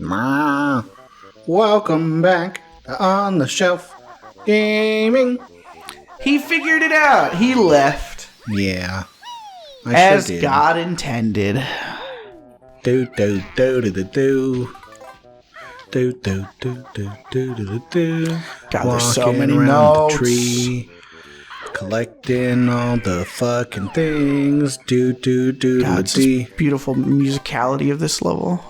Ma, welcome back on the shelf gaming. He figured it out. He left. Yeah. As sure God intended. Do do do do do do. Do do do do do do do. God, there's so many notes. The tree, collecting all the fucking things. Do do do God, do it's this beautiful musicality of this level.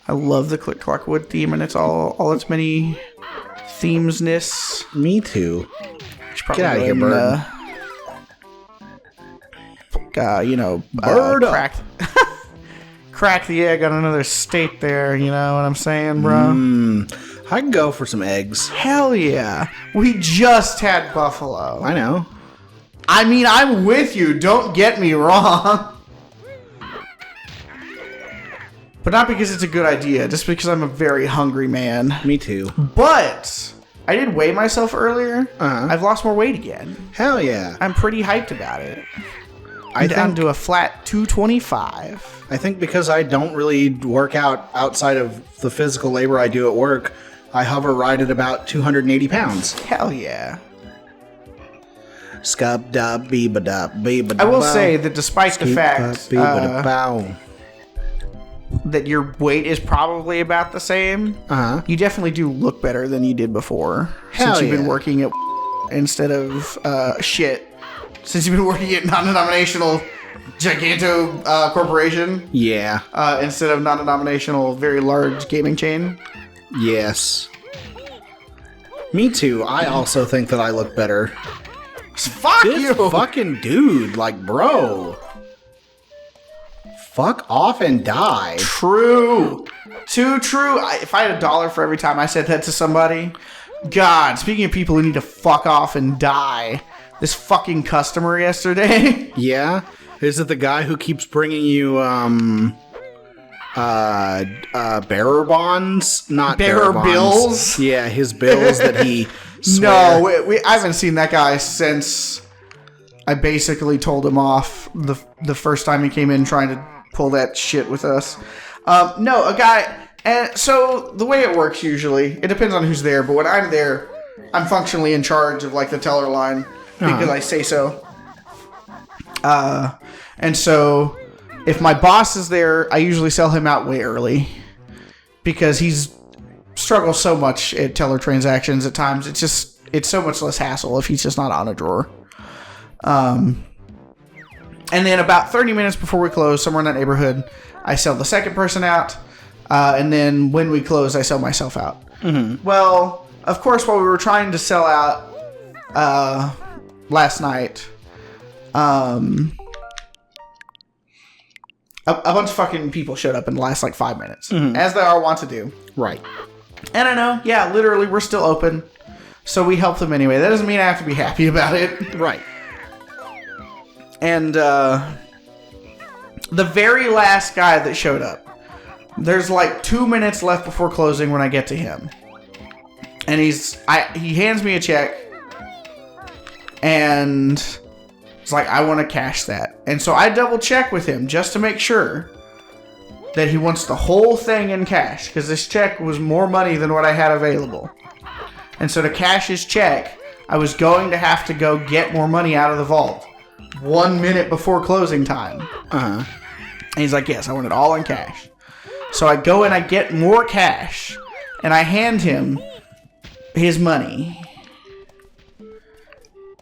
I love the Click Clock Wood theme, and it's all its many themesness. Me too. Get out of here, bird. Bird crack the egg on another state there, you know what I'm saying, bro? I can go for some eggs. Hell yeah. We just had buffalo. I know. I mean, I'm with you. Don't get me wrong. But not because it's a good idea, just because I'm a very hungry man. Me too. But I did weigh myself earlier. I've lost more weight again. Hell yeah. I'm pretty hyped about it. I'm down to a flat 225. I think because I don't really work out outside of the physical labor I do at work, I hover right at about 280 pounds. Hell yeah. I will say that despite the fact that your weight is probably about the same, you definitely do look better than you did before. Since you've been working at instead of shit. Since you've been working at non-denominational Giganto corporation. Yeah. Instead of non-denominational very large gaming chain. Yes. Me too. I also think that I look better. Fuck you! Fucking dude. Like, bro. Fuck off and die. True. Too true. If I had $1 for every time I said that to somebody. God, speaking of people who need to fuck off and die. This fucking customer yesterday. Yeah? Is it the guy who keeps bringing you, bearer bonds? Not bearer bonds. Bills? Yeah, his bills that he No, I haven't seen that guy since I basically told him off the first time he came in trying to pull that shit with us. No, a guy... And so, the way it works usually, it depends on who's there, but when I'm there, I'm functionally in charge of, like, the teller line. Because I say so. And so, if my boss is there, I usually sell him out way early. Because he's struggles so much at teller transactions at times. It's so much less hassle if he's just not on a drawer. And then about 30 minutes before we close, somewhere in that neighborhood, I sell the second person out. And then when we close, I sell myself out. Mm-hmm. Well, of course, while we were trying to sell out... last night, a bunch of fucking people showed up in the last, 5 minutes. Mm-hmm. As they are wont to do. Right. And I know, yeah, literally, we're still open. So we help them anyway. That doesn't mean I have to be happy about it. Right. And, the very last guy that showed up, there's, 2 minutes left before closing when I get to him. And he hands me a check. And it's like, I want to cash that. And so I double check with him just to make sure that he wants the whole thing in cash. Because this check was more money than what I had available. And so to cash his check, I was going to have to go get more money out of the vault 1 minute before closing time. And he's like, yes, I want it all in cash. So I go and I get more cash. And I hand him his money.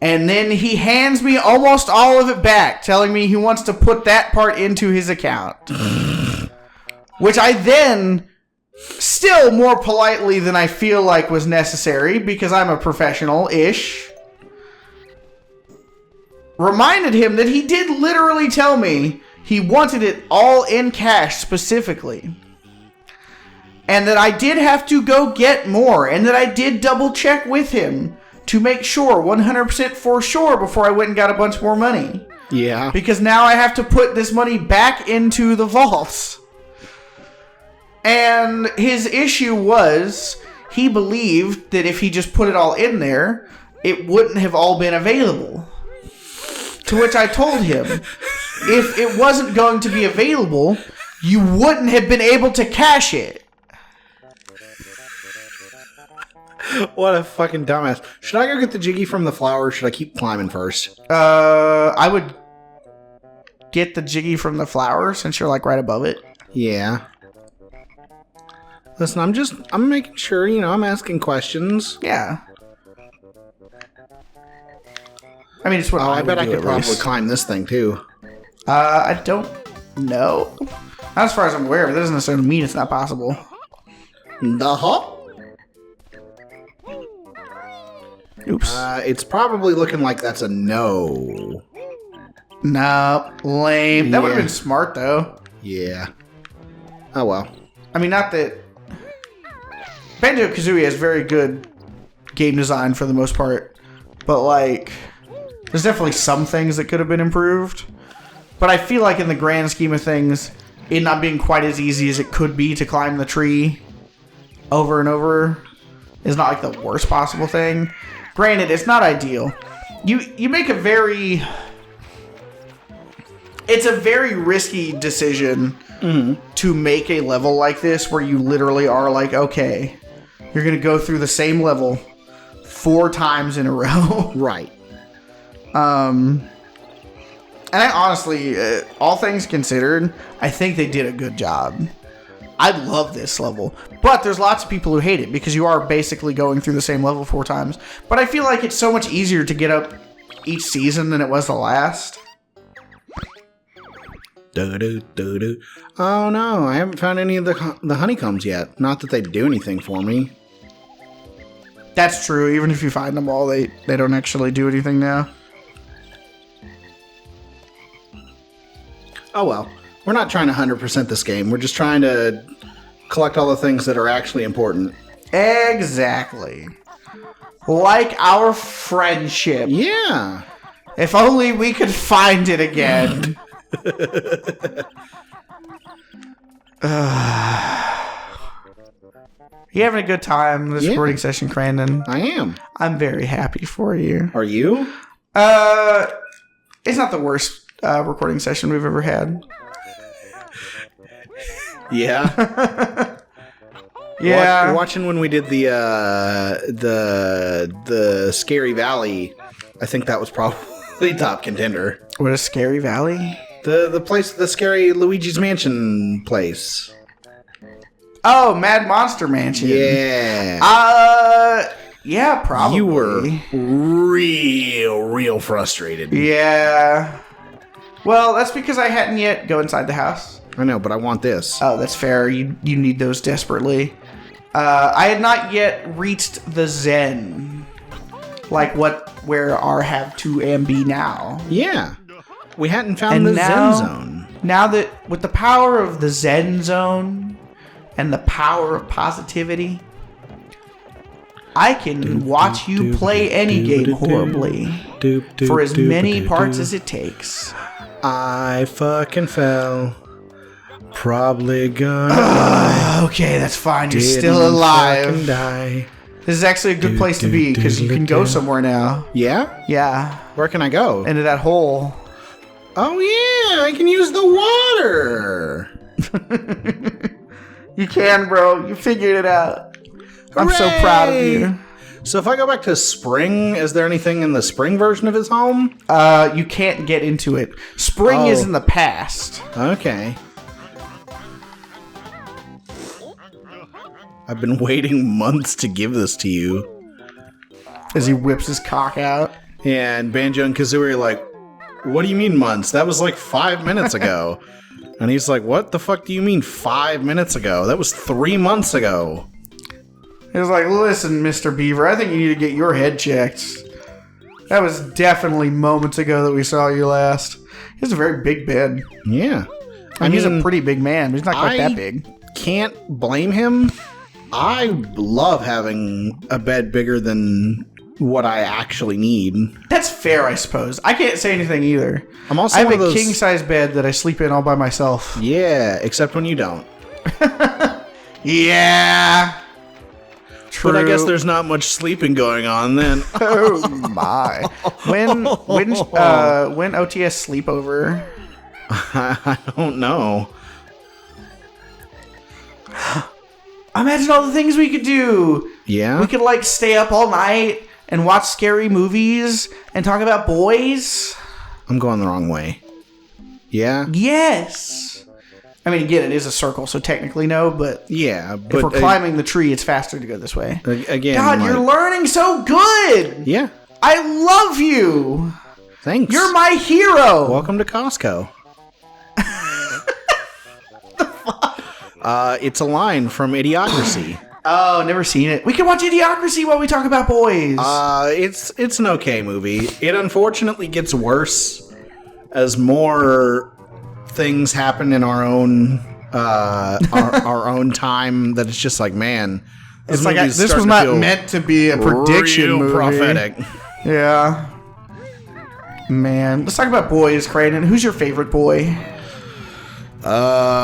And then he hands me almost all of it back, telling me he wants to put that part into his account. Which I then, still more politely than I feel like was necessary, because I'm a professional-ish, reminded him that he did literally tell me he wanted it all in cash specifically. And that I did have to go get more, and that I did double check with him to make sure, 100% for sure, before I went and got a bunch more money. Yeah. Because now I have to put this money back into the vaults. And his issue was, he believed that if he just put it all in there, it wouldn't have all been available. To which I told him, if it wasn't going to be available, you wouldn't have been able to cash it. What a fucking dumbass. Should I go get the Jiggy from the flower, or should I keep climbing first? I would get the Jiggy from the flower since you're like right above it. Yeah. Listen, I'm making sure, I'm asking questions. Yeah. I mean, it's what I bet I do, could at probably least. climb this thing too. I don't know. Not as far as I'm aware, but that doesn't necessarily mean it's not possible. Oops. It's probably looking like that's a no. No, lame. That would have Yeah. been smart, though. Yeah. Oh well. I mean, not that... Banjo-Kazooie has very good game design for the most part. But, like, there's definitely some things that could have been improved. But I feel like in the grand scheme of things, it not being quite as easy as it could be to climb the tree over and over is not, like, the worst possible thing. Granted, it's not ideal. You make a very... It's a very risky decision to make a level like this where you literally are like, okay, you're going to go through the same level 4 times in a row. Right. And I honestly, all things considered, I think they did a good job. I love this level. But there's lots of people who hate it because you are basically going through the same level 4 times. But I feel like it's so much easier to get up each season than it was the last. Oh no, I haven't found any of the honeycombs yet. Not that they do anything for me. That's true. Even if you find them all, they don't actually do anything now. Oh well. We're not trying to 100% this game. We're just trying to collect all the things that are actually important. Exactly. Like our friendship. Yeah. If only we could find it again. You having a good time this recording session, Crandon? I am. I'm very happy for you. Are you? It's not the worst recording session we've ever had. Yeah. Yeah. Watching when we did the Scary Valley, I think that was probably top contender. What is Scary Valley? The place, the scary Luigi's Mansion place. Oh, Mad Monster Mansion. Yeah. Yeah, probably. You were real frustrated. Yeah. Well, that's because I hadn't yet go inside the house. I know, but I want this. Oh, that's fair. You need those desperately. I had not yet reached the Zen. Like where our have to and be now. Yeah. We hadn't found the Zen Zone. Now that with the power of the Zen Zone and the power of positivity, I can watch you play any game horribly for as many parts as it takes. I fucking fell. Probably gonna die. Okay, that's fine. You're still alive. Die. This is actually a good place to be because you can go somewhere now. Yeah? Yeah. Where can I go? Into that hole. Oh yeah, I can use the water. You can, bro. You figured it out. I'm so proud of you. So if I go back to spring, is there anything in the spring version of his home? You can't get into it. Spring is in the past. Okay. I've been waiting months to give this to you. As he whips his cock out. And Banjo and Kazooie are like, what do you mean months? That was like 5 minutes ago. And he's like, what the fuck do you mean 5 minutes ago? That was 3 months ago. He was like, listen, Mr. Beaver, I think you need to get your head checked. That was definitely moments ago that we saw you last. He has a very big bed. Yeah. I mean, he's a pretty big man, but he's not quite that big. Can't blame him. I love having a bed bigger than what I actually need. That's fair, I suppose. I can't say anything either. I'm also I have one of a those... king-size bed that I sleep in all by myself. Yeah, except when you don't. Yeah. True. But I guess there's not much sleeping going on then. Oh my. When OTS sleepover? I don't know. Imagine all the things we could do. Yeah? We could, like, stay up all night and watch scary movies and talk about boys. I'm going the wrong way. Yeah? Yes. I mean, again, it is a circle, so technically no, but... Yeah, but... If we're climbing the tree, it's faster to go this way. Again, God, like, you're learning so good! Yeah. I love you! Thanks. You're my hero! Welcome to Costco. It's a line from Idiocracy. Oh, never seen it. We can watch Idiocracy while we talk about boys. It's an okay movie. It unfortunately gets worse as more things happen in our own our own time. That it's just like, man, it's like this was not meant to be a prediction movie. Prophetic. Yeah. Man, let's talk about boys, Crandon. Who's your favorite boy?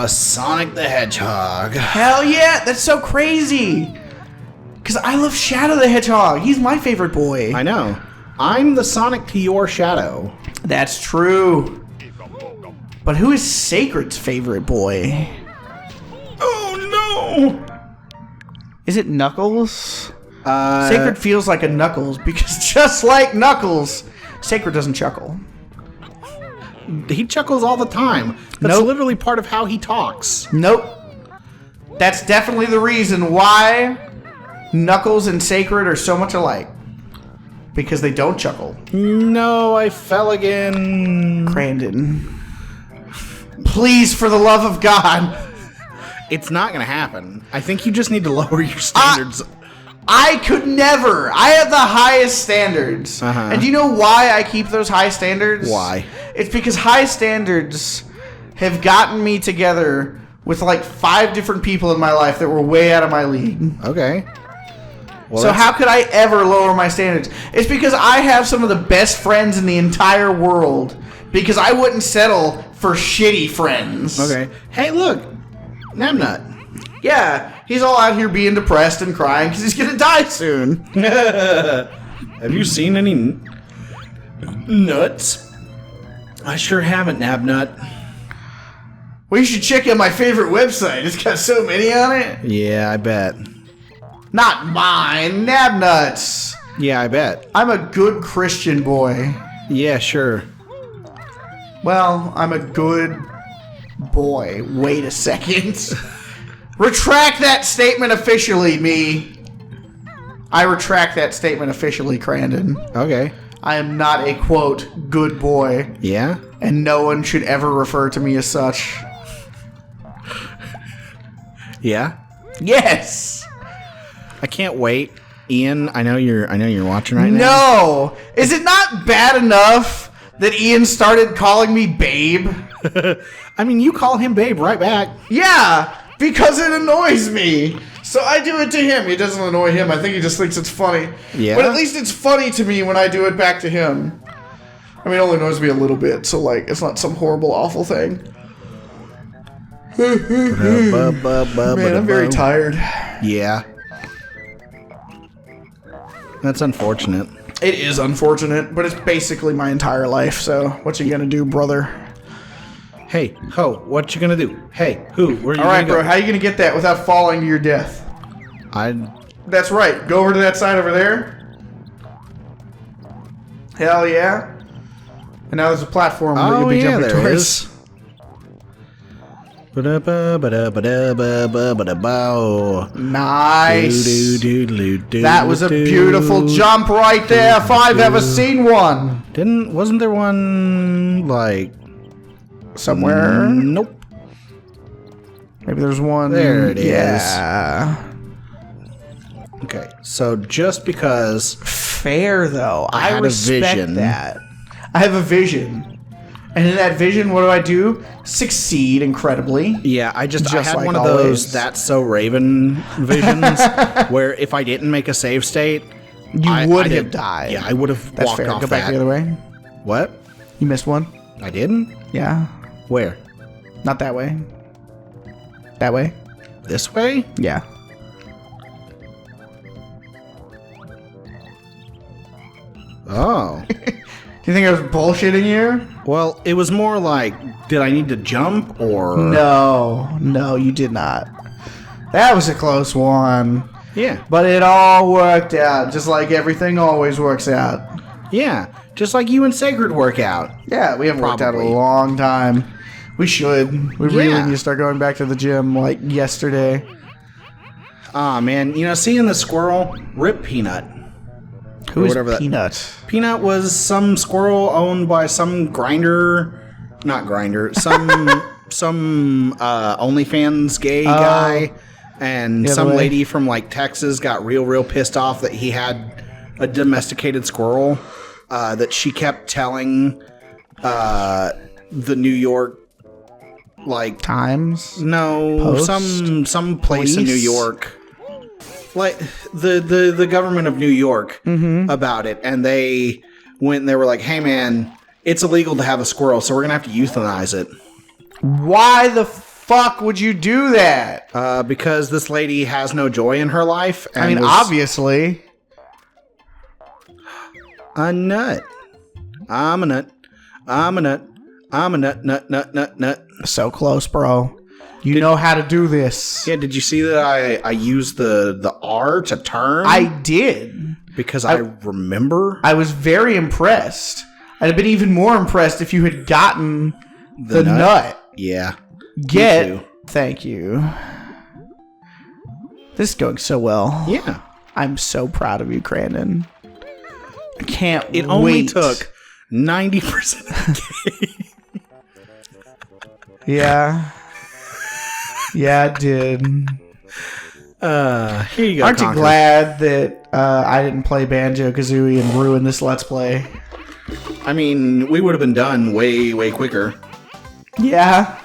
Sonic the Hedgehog. Hell yeah, that's so crazy. Because I love Shadow the Hedgehog. He's my favorite boy. I know. I'm the Sonic to your Shadow. That's true. But who is Sacred's favorite boy? Oh no! Is it Knuckles? Sacred feels like a Knuckles because just like Knuckles, Sacred doesn't chuckle. He chuckles all the time. That's literally part of how he talks. Nope. That's definitely the reason why Knuckles and Sacred are so much alike. Because they don't chuckle. No, I fell again. Crandon. Please, for the love of God. It's not going to happen. I think you just need to lower your standards. I could never. I have the highest standards. And do you know why I keep those high standards? Why? It's because high standards have gotten me together with like 5 different people in my life that were way out of my league. Okay. Well, so how could I ever lower my standards? It's because I have some of the best friends in the entire world. Because I wouldn't settle for shitty friends. Okay. Hey, look. Namnut. Yeah, he's all out here being depressed and crying because he's gonna die soon. Have you seen any nuts? I sure haven't, Nabnut. Well, you should check out my favorite website. It's got so many on it. Yeah, I bet. Not mine, Nabnuts. Yeah, I bet. I'm a good Christian boy. Yeah, sure. Well, I'm a good boy. Wait a second. Retract that statement officially, me. I retract that statement officially, Crandon. Okay. I am not a, quote, good boy. Yeah? And no one should ever refer to me as such. Yeah? Yes! I can't wait. Ian, I know you're watching right now. No! Is it not bad enough that Ian started calling me babe? I mean, you call him babe right back. Yeah! Because it annoys me. So I do it to him. It doesn't annoy him. I think he just thinks it's funny. Yeah. But at least it's funny to me when I do it back to him. I mean, it only annoys me a little bit, so like it's not some horrible, awful thing. Man, I'm very tired. Yeah. That's unfortunate. It is unfortunate, but it's basically my entire life, so what you gonna do, brother? Hey, ho, what you gonna do? Hey, who, where you Alright, gonna bro, go? how you gonna get that without falling to your death? That's right. Go over to that side over there. Hell yeah. And now there's a platform that you'll be jumping there towards. is. Nice. That was a beautiful jump right there if I've ever seen one. Wasn't there one, like... Somewhere? Nope. Maybe there's one. There it is. Yeah. Okay, so just because... Fair, though. I had a respect vision. that. I have a vision. And in that vision, what do? Succeed incredibly. Yeah, I had like one of always. those That's So Raven visions where if I didn't make a save state... You would have died. Yeah, I would have That's walked fair. off Go back the other way. What? You missed one? I didn't? Yeah. Where? Not that way. That way? This way? Yeah. Oh. Do you think I was bullshitting you? Well, it was more like, did I need to jump or... No, you did not. That was a close one. Yeah. But it all worked out, just like everything always works out. Yeah. Just like you and Sacred work out. Yeah, we haven't worked out in Probably. a long time. We should. We really Yeah. need to start going back to the gym like yesterday. Aw, man. You know, seeing the squirrel, rip Peanut. Who is whatever that- Peanut? Peanut was some squirrel owned by some not grinder, some OnlyFans gay guy, and the some other way. lady from like Texas got real pissed off that he had a domesticated squirrel that she kept telling the New York Times? no Post? some place in New Police? York. Like the government of New York about it, and they went and they were like, "Hey man, it's illegal to have a squirrel, so we're gonna have to euthanize it." Why the fuck would you do that? Because this lady has no joy in her life. And I mean, was obviously. a nut. I'm a nut. I'm a nut. I'm a nut. Nut. So close, bro. You know how to do this. Yeah, did you see that I used the R to turn? I did. Because I remember I was very impressed. I'd have been even more impressed if you had gotten the nut. Yeah. Me too. Thank you. This is going so well. Yeah. I'm so proud of you, Crandon. I can't It wait. only took 90% of the game. Yeah. Yeah, it did. Here you go. Aren't you Conker. glad that I didn't play Banjo-Kazooie and ruin this Let's Play? I mean, we would have been done way quicker. Yeah.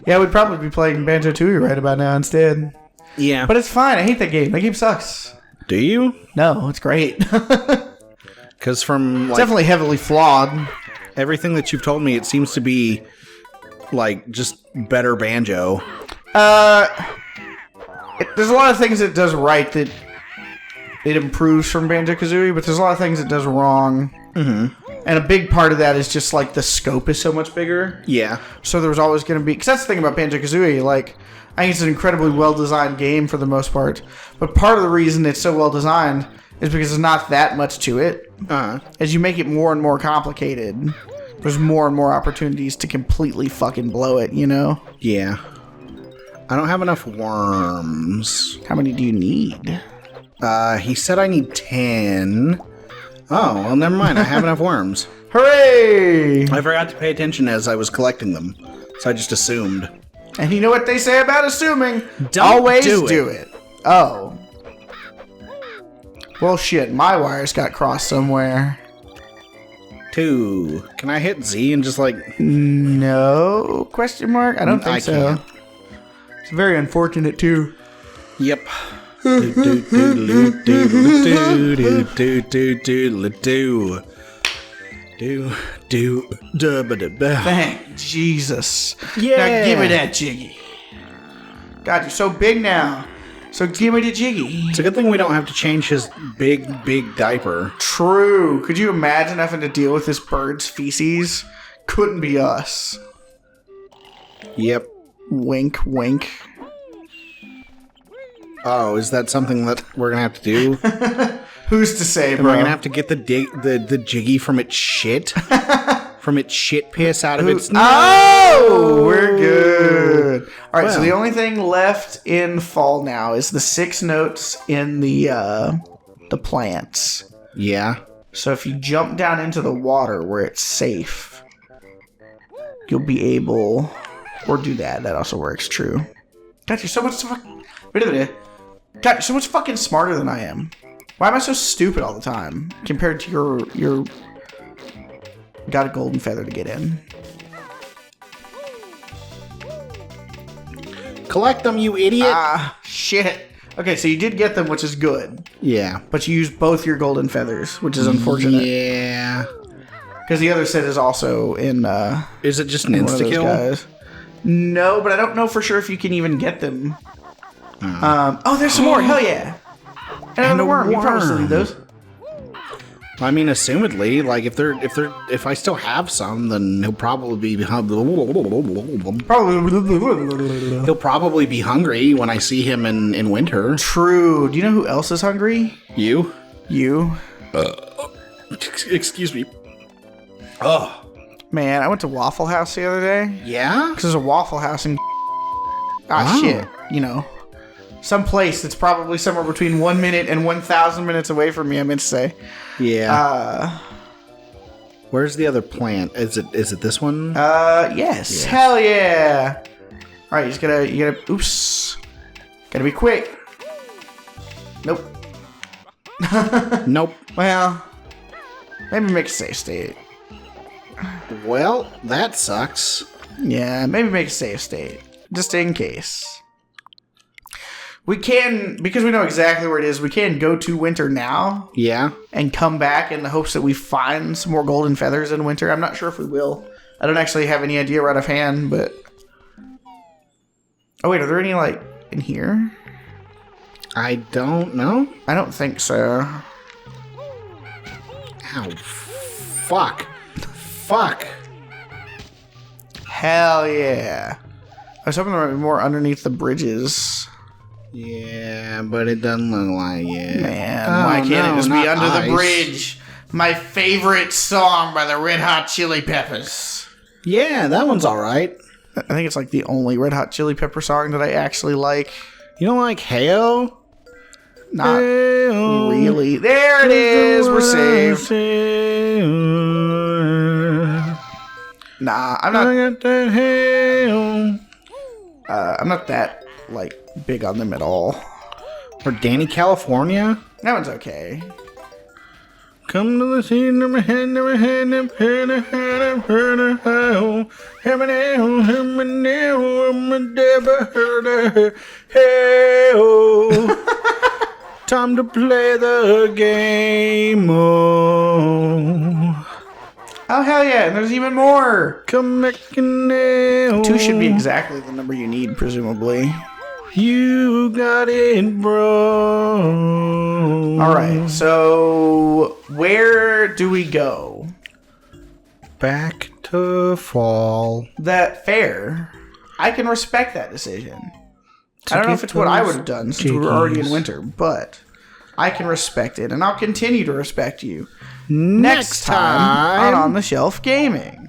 Yeah, we'd probably be playing Banjo-Tooie right about now instead. Yeah. But it's fine. I hate that game. That game sucks. Do you? No, it's great. It's Because from like definitely heavily flawed. everything that you've told me, it seems to be like just better Banjo. There's a lot of things it does right that it improves from Banjo-Kazooie, but there's a lot of things it does wrong. Mm-hmm. And a big part of that is just like the scope is so much bigger. Yeah. So there's always going to be... Because that's the thing about Banjo-Kazooie. Like, I think it's an incredibly well-designed game for the most part. But part of the reason it's so well-designed is because there's not that much to it. As you make it more and more complicated, there's more and more opportunities to completely fucking blow it, you know? Yeah. I don't have enough worms. How many do you need? He said I need 10. Oh, well, never mind. I have enough worms. Hooray! I forgot to pay attention as I was collecting them, so I just assumed. And you know what they say about assuming? Don't Always do it. Oh. Well, shit. My wires got crossed somewhere. 2. Can I hit Z and just like... No? Question mark? I don't think I so. can't. It's very unfortunate, too. Yep. Thank Jesus. Yeah. Now give me that jiggy. God, you're so big now. So give me the jiggy. It's a good thing we don't have to change his big diaper. True. Could you imagine having to deal with this bird's feces? Couldn't be us. Yep. Wink, wink. Oh, is that something that we're gonna have to do? Who's to say, We're bro? gonna have to get the jiggy from its shit, from its shit piss out of its. Oh, we're good. All right, so Well. the only thing left in fall now is the 6 notes in the plants. Yeah. So if you jump down into the water where it's safe, you'll be able, or do that. That also works. True. God, you're so much God, you're so much fucking smarter than I am. Why am I so stupid all the time compared to your got a golden feather to get in? Collect them, you idiot. Ah, shit. Okay, so you did get them, which is good. Yeah. But you used both your golden feathers, which is unfortunate. Yeah. Because the other set is also in Is it just an one of those insta-kill? guys. No, but I don't know for sure if you can even get them. Oh, there's some more. Hell yeah. And another a worm. You probably still worm. need those. I mean, assumedly, like if I still have some, then he'll probably be hungry when I see him in winter. True. Do you know who else is hungry? You. Excuse me. Oh man, I went to Waffle House the other day. Yeah, because there's a Waffle House in shit. Some place that's probably somewhere between 1 minute and 1,000 minutes away from me. I meant to say. Yeah. Where's the other plant? Is it this one? Yes. Hell yeah. All right, you gotta. Oops. Gotta be quick. Nope. Nope. Well, maybe make a save state. Well, that sucks. Yeah, maybe make a save state just in case. We can, because we know exactly where it is, we can go to winter now. Yeah. And come back in the hopes that we find some more golden feathers in winter. I'm not sure if we will. I don't actually have any idea right offhand, but... Oh, wait, are there any, like, in here? I don't know. I don't think so. Ow. Fuck. Hell yeah. I was hoping there might be more underneath the bridges. Yeah, but it doesn't look like it. Man, why can't it just be Under the Bridge? My favorite song by the Red Hot Chili Peppers. Yeah, that one's alright. I think it's like the only Red Hot Chili Pepper song that I actually like. You don't like Hey-O? Not really. There it is. We're saved. Nah, I'm not. I'm not that like big on them at all. Or Danny California? That one's okay. Come to the scene of my hand, never hand, and pen, and time to play the game. Oh, hell yeah. And there's even more. Come back now. 2 should be exactly the number you need, presumably. You got it, bro. All right. So where do we go? Back to fall. That fair. I can respect that decision. I don't know if it's what I would have done since we were already in winter, but I can respect it, and I'll continue to respect you next time on the Shelf Gaming.